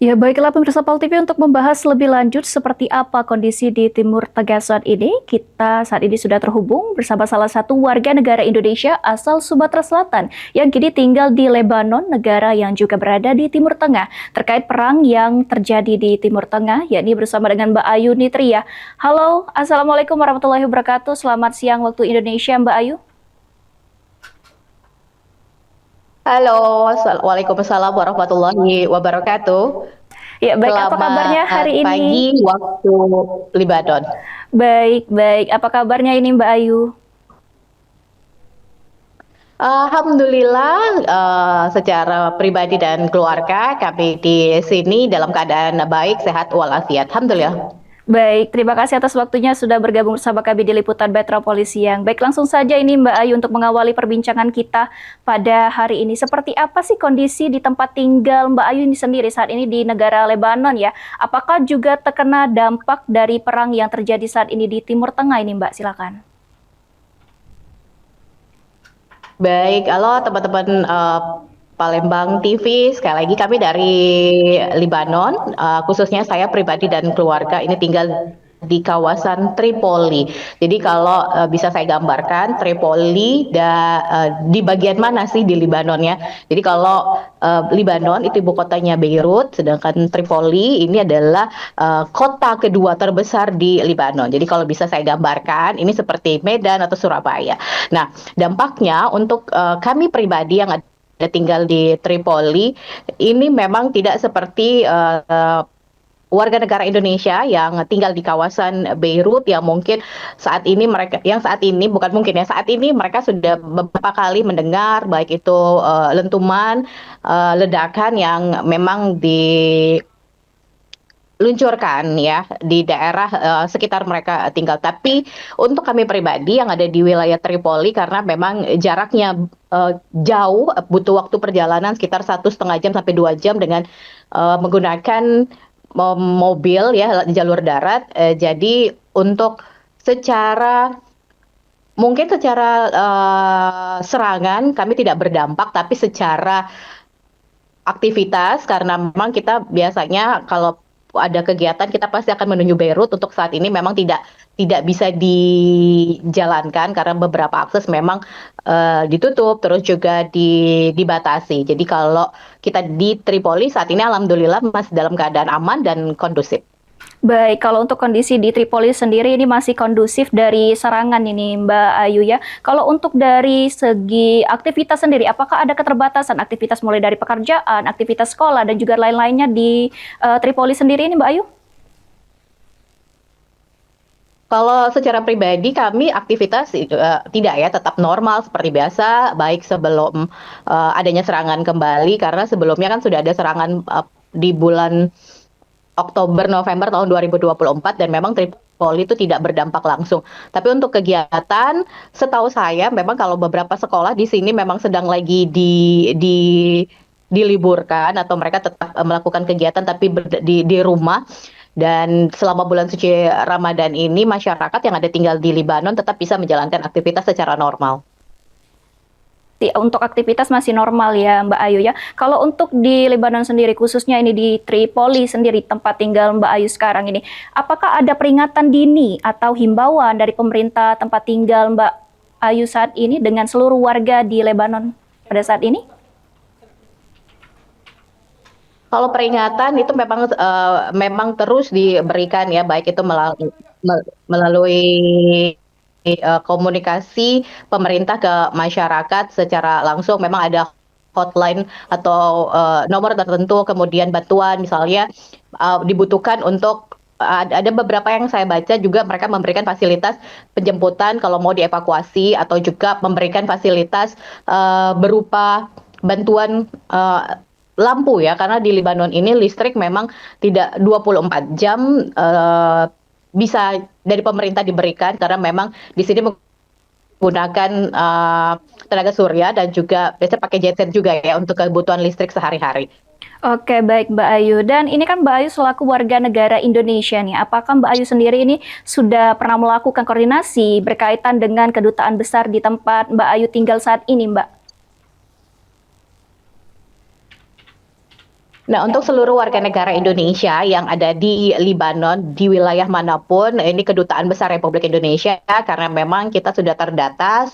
Ya, baiklah pemirsa PAL TV untuk membahas lebih lanjut seperti apa kondisi di Timur Tengah saat ini. Kita saat ini sudah terhubung bersama salah satu warga negara Indonesia asal Sumatera Selatan yang kini tinggal di Lebanon, negara yang juga berada di Timur Tengah. Terkait perang yang terjadi di Timur Tengah, yakni bersama dengan Mbak Ayu Nitria. Halo, Assalamualaikum warahmatullahi wabarakatuh. Selamat siang waktu Indonesia, Mbak Ayu. Halo, Waalaikumsalam warahmatullahi wabarakatuh. Ya, baik. Apa kabarnya Selamat hari ini? pagi waktu Libanon. Baik, baik. Apa kabarnya ini, Mbak Ayu? Alhamdulillah, secara pribadi dan keluarga kami di sini dalam keadaan baik, sehat walafiat. Alhamdulillah. Baik, terima kasih atas waktunya sudah bergabung bersama kami di Liputan Metropolis Siang. Baik, langsung saja ini Mbak Ayu untuk mengawali perbincangan kita pada hari ini. Seperti apa sih kondisi di tempat tinggal Mbak Ayu ini sendiri saat ini di negara Lebanon ya? Apakah juga terkena dampak dari perang yang terjadi saat ini di Timur Tengah ini Mbak? Silakan. Baik, halo teman-teman Palembang TV. Sekali lagi kami dari Libanon, khususnya saya pribadi dan keluarga ini tinggal di kawasan Tripoli. Jadi kalau bisa saya gambarkan Tripoli di bagian mana sih di Libanon ya? Jadi kalau Libanon itu ibu kotanya Beirut, sedangkan Tripoli ini adalah kota kedua terbesar di Libanon. Jadi kalau bisa saya gambarkan ini seperti Medan atau Surabaya. Nah, dampaknya untuk kami pribadi yang ada tinggal di Tripoli ini memang tidak seperti warga negara Indonesia yang tinggal di kawasan Beirut yang mungkin saat ini bukan mungkin ya, saat ini mereka sudah beberapa kali mendengar baik itu lentuman, ledakan yang memang luncurkan ya di daerah sekitar mereka tinggal. Tapi untuk kami pribadi yang ada di wilayah Tripoli karena memang jaraknya jauh, butuh waktu perjalanan sekitar 1,5 jam sampai 2 jam dengan menggunakan mobil ya jalur darat. Jadi untuk secara mungkin secara serangan kami tidak berdampak, tapi secara aktivitas karena memang kita biasanya kalau ada kegiatan kita pasti akan menuju Beirut. Untuk saat ini memang tidak bisa dijalankan karena beberapa akses memang ditutup, terus juga dibatasi. Jadi kalau kita di Tripoli saat ini alhamdulillah masih dalam keadaan aman dan kondusif. Baik, kalau untuk kondisi di Tripoli sendiri ini masih kondusif dari serangan ini Mbak Ayu ya. Kalau untuk dari segi aktivitas sendiri, apakah ada keterbatasan aktivitas mulai dari pekerjaan, aktivitas sekolah, dan juga lain-lainnya di Tripoli sendiri ini Mbak Ayu? Kalau secara pribadi kami aktivitas tidak ya, tetap normal seperti biasa, baik sebelum adanya serangan kembali karena sebelumnya kan sudah ada serangan di bulan Oktober November tahun 2024 dan memang Tripoli itu tidak berdampak langsung. Tapi untuk kegiatan, setahu saya memang kalau beberapa sekolah di sini memang sedang lagi diliburkan atau mereka tetap melakukan kegiatan tapi di rumah. Dan selama bulan suci Ramadan ini masyarakat yang ada tinggal di Libanon tetap bisa menjalankan aktivitas secara normal. Untuk aktivitas masih normal ya Mbak Ayu ya. Kalau untuk di Lebanon sendiri, khususnya ini di Tripoli sendiri, tempat tinggal Mbak Ayu sekarang ini, apakah ada peringatan dini atau himbauan dari pemerintah tempat tinggal Mbak Ayu saat ini dengan seluruh warga di Lebanon pada saat ini? Kalau peringatan itu memang terus diberikan ya, baik itu melalui komunikasi pemerintah ke masyarakat secara langsung. Memang ada hotline atau nomor tertentu, kemudian bantuan misalnya dibutuhkan untuk ada beberapa yang saya baca juga mereka memberikan fasilitas penjemputan kalau mau dievakuasi atau juga memberikan fasilitas berupa bantuan lampu ya, karena di Libanon ini listrik memang tidak 24 jam bisa dari pemerintah diberikan karena memang di sini menggunakan tenaga surya dan juga biasanya pakai genset juga ya untuk kebutuhan listrik sehari-hari. Oke, baik Mbak Ayu. Dan ini kan Mbak Ayu selaku warga negara Indonesia nih, apakah Mbak Ayu sendiri ini sudah pernah melakukan koordinasi berkaitan dengan kedutaan besar di tempat Mbak Ayu tinggal saat ini, Mbak? Nah, untuk seluruh warga negara Indonesia yang ada di Libanon, di wilayah manapun, ini Kedutaan Besar Republik Indonesia, karena memang kita sudah terdata,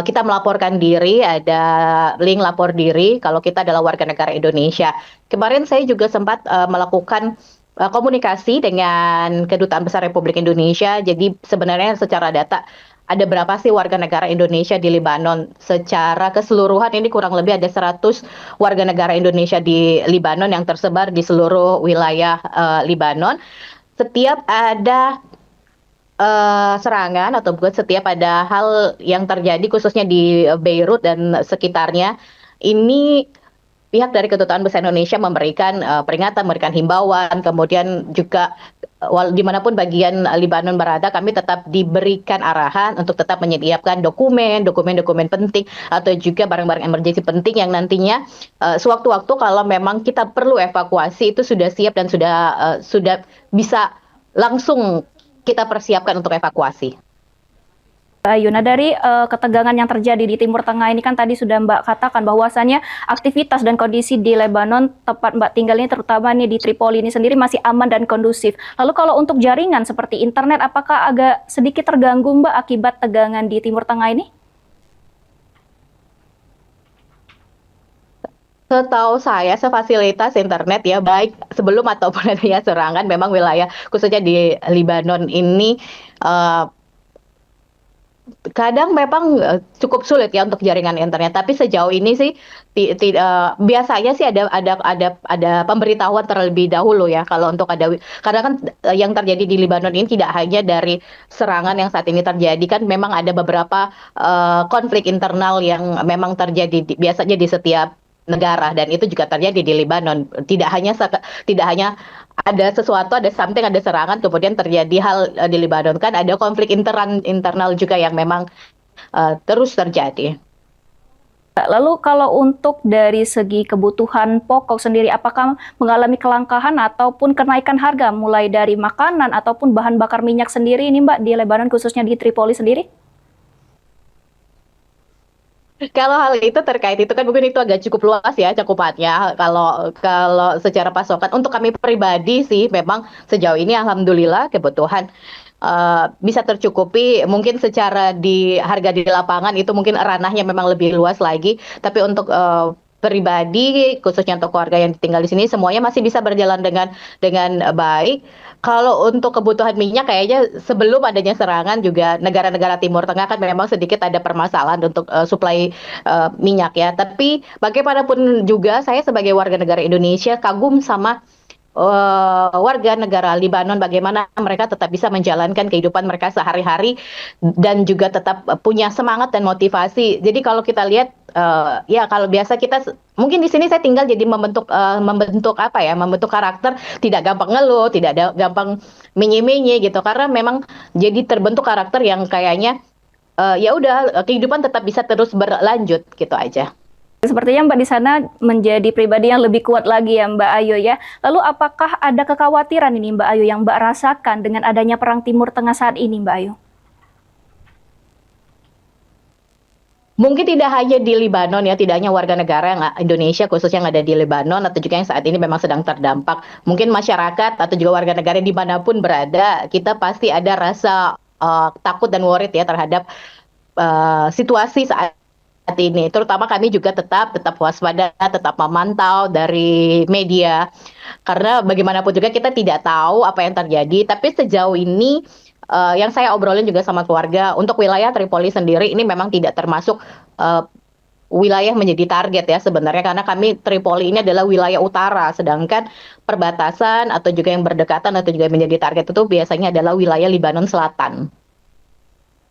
kita melaporkan diri, ada link lapor diri kalau kita adalah warga negara Indonesia. Kemarin saya juga sempat melakukan komunikasi dengan Kedutaan Besar Republik Indonesia. Jadi sebenarnya secara data ada berapa sih warga negara Indonesia di Libanon? Secara keseluruhan ini kurang lebih ada 100 warga negara Indonesia di Libanon yang tersebar di seluruh wilayah Libanon. Setiap ada serangan atau bukan setiap ada hal yang terjadi khususnya di Beirut dan sekitarnya, ini pihak dari Kedutaan Besar Indonesia memberikan peringatan, memberikan himbauan, kemudian juga dimanapun bagian Libanon berada, kami tetap diberikan arahan untuk tetap menyediakan dokumen-dokumen penting atau juga barang-barang emergensi penting yang nantinya sewaktu-waktu kalau memang kita perlu evakuasi itu sudah siap dan sudah bisa langsung kita persiapkan untuk evakuasi. Ayu, nah dari ketegangan yang terjadi di Timur Tengah ini kan tadi sudah Mbak katakan bahwasannya aktivitas dan kondisi di Lebanon tempat Mbak tinggal ini terutama nih di Tripoli ini sendiri masih aman dan kondusif. Lalu kalau untuk jaringan seperti internet apakah agak sedikit terganggu Mbak akibat tegangan di Timur Tengah ini? Setahu saya, sefasilitas internet ya, baik sebelum ataupun adanya serangan, memang wilayah khususnya di Libanon ini eh, kadang memang cukup sulit ya untuk jaringan internet. Tapi sejauh ini sih biasanya sih ada pemberitahuan terlebih dahulu ya kalau untuk karena kan yang terjadi di Libanon ini tidak hanya dari serangan yang saat ini terjadi, kan memang ada beberapa konflik internal yang memang terjadi biasanya di setiap negara, dan itu juga terjadi di Libanon. Tidak hanya ada sesuatu, ada something, ada serangan, kemudian terjadi hal di Libanon, kan ada konflik internal juga yang memang terus terjadi. Lalu kalau untuk dari segi kebutuhan pokok sendiri, apakah mengalami kelangkaan ataupun kenaikan harga mulai dari makanan ataupun bahan bakar minyak sendiri ini Mbak di Lebanon khususnya di Tripoli sendiri? Kalau hal itu terkait itu kan mungkin itu agak cukup luas ya cakupannya. Kalau kalau secara pasokan untuk kami pribadi sih memang sejauh ini alhamdulillah kebutuhan bisa tercukupi. Mungkin secara di harga di lapangan itu mungkin ranahnya memang lebih luas lagi. Tapi untuk pribadi khususnya untuk keluarga yang tinggal di sini semuanya masih bisa berjalan dengan baik. Kalau untuk kebutuhan minyak kayaknya sebelum adanya serangan juga negara-negara Timur Tengah kan memang sedikit ada permasalahan untuk suplai minyak ya. Tapi bagaimanapun juga saya sebagai warga negara Indonesia kagum sama warga negara Libanon, bagaimana mereka tetap bisa menjalankan kehidupan mereka sehari-hari dan juga tetap punya semangat dan motivasi. Jadi kalau kita lihat ya kalau biasa kita mungkin di sini saya tinggal jadi membentuk apa ya, membentuk karakter, tidak gampang ngeluh, tidak ada gampang menye-menye gitu, karena memang jadi terbentuk karakter yang kayaknya ya udah kehidupan tetap bisa terus berlanjut gitu aja. Sepertinya Mbak di sana menjadi pribadi yang lebih kuat lagi ya Mbak Ayu ya. Lalu apakah ada kekhawatiran ini Mbak Ayu yang Mbak rasakan dengan adanya perang Timur Tengah saat ini Mbak Ayu? Mungkin tidak hanya di Libanon ya, tidak hanya warga negara yang Indonesia khususnya yang ada di Libanon atau juga yang saat ini memang sedang terdampak. Mungkin masyarakat atau juga warga negara dimanapun berada, kita pasti ada rasa takut dan worried ya terhadap situasi saat ini. Terutama kami juga tetap waspada, tetap memantau dari media. Karena bagaimanapun juga kita tidak tahu apa yang terjadi. Tapi sejauh ini yang saya obrolin juga sama keluarga, untuk wilayah Tripoli sendiri ini memang tidak termasuk wilayah menjadi target ya sebenarnya, karena kami Tripoli ini adalah wilayah utara, sedangkan perbatasan atau juga yang berdekatan atau juga menjadi target itu biasanya adalah wilayah Libanon Selatan.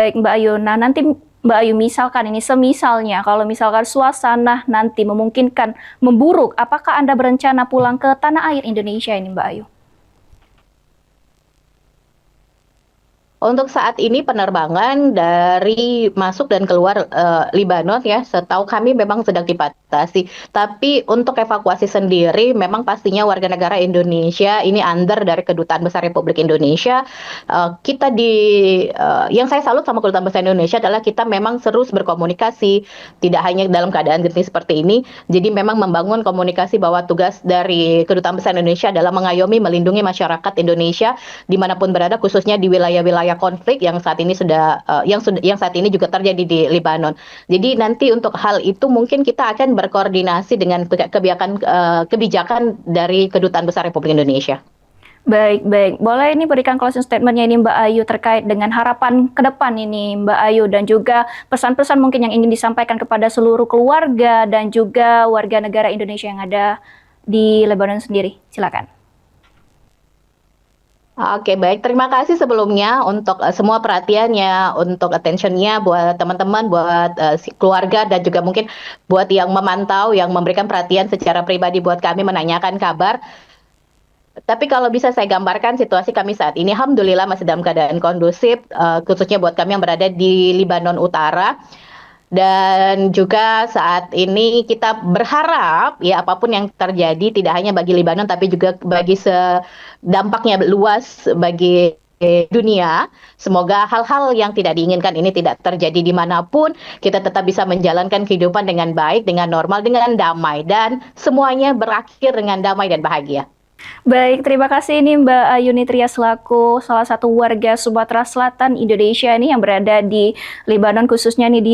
Baik Mbak Ayu, nah nanti Mbak Ayu misalkan ini semisalnya kalau misalkan suasana nanti memungkinkan memburuk, apakah Anda berencana pulang ke tanah air Indonesia ini Mbak Ayu? Untuk saat ini penerbangan dari masuk dan keluar Libanon ya, setahu kami memang sedang dibatasi. Tapi untuk evakuasi sendiri, memang pastinya warga negara Indonesia ini under dari Kedutaan Besar Republik Indonesia. Kita yang saya salut sama Kedutaan Besar Indonesia adalah kita memang terus berkomunikasi, tidak hanya dalam keadaan genting seperti ini. Jadi memang membangun komunikasi bahwa tugas dari Kedutaan Besar Indonesia adalah mengayomi, melindungi masyarakat Indonesia dimanapun berada, khususnya di wilayah-wilayah konflik yang saat ini yang saat ini juga terjadi di Libanon. Jadi nanti untuk hal itu mungkin kita akan berkoordinasi dengan kebijakan dari Kedutaan Besar Republik Indonesia. Baik, baik. Boleh ini berikan closing statement-nya ini Mbak Ayu terkait dengan harapan ke depan ini Mbak Ayu, dan juga pesan-pesan mungkin yang ingin disampaikan kepada seluruh keluarga dan juga warga negara Indonesia yang ada di Lebanon sendiri. Silakan. Oke, baik. Terima kasih sebelumnya untuk semua perhatiannya, untuk attention-nya buat teman-teman, buat keluarga, dan juga mungkin buat yang memantau, yang memberikan perhatian secara pribadi buat kami, menanyakan kabar. Tapi kalau bisa saya gambarkan situasi kami saat ini, alhamdulillah masih dalam keadaan kondusif, khususnya buat kami yang berada di Libanon Utara. Dan juga saat ini kita berharap ya apapun yang terjadi tidak hanya bagi Libanon tapi juga bagi dampaknya luas bagi dunia. Semoga hal-hal yang tidak diinginkan ini tidak terjadi dimanapun. Kita tetap bisa menjalankan kehidupan dengan baik, dengan normal, dengan damai. Dan semuanya berakhir dengan damai dan bahagia. Baik, terima kasih ini Mbak Ayu Nitria selaku salah satu warga Sumatera Selatan Indonesia nih yang berada di Libanon, khususnya nih di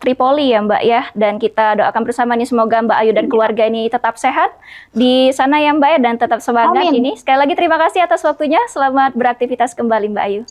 Tripoli ya Mbak ya. Dan kita doakan bersama nih semoga Mbak Ayu dan keluarga ini tetap sehat di sana ya Mbak ya, dan tetap semangat. Amin. Ini sekali lagi terima kasih atas waktunya. Selamat beraktivitas kembali Mbak Ayu.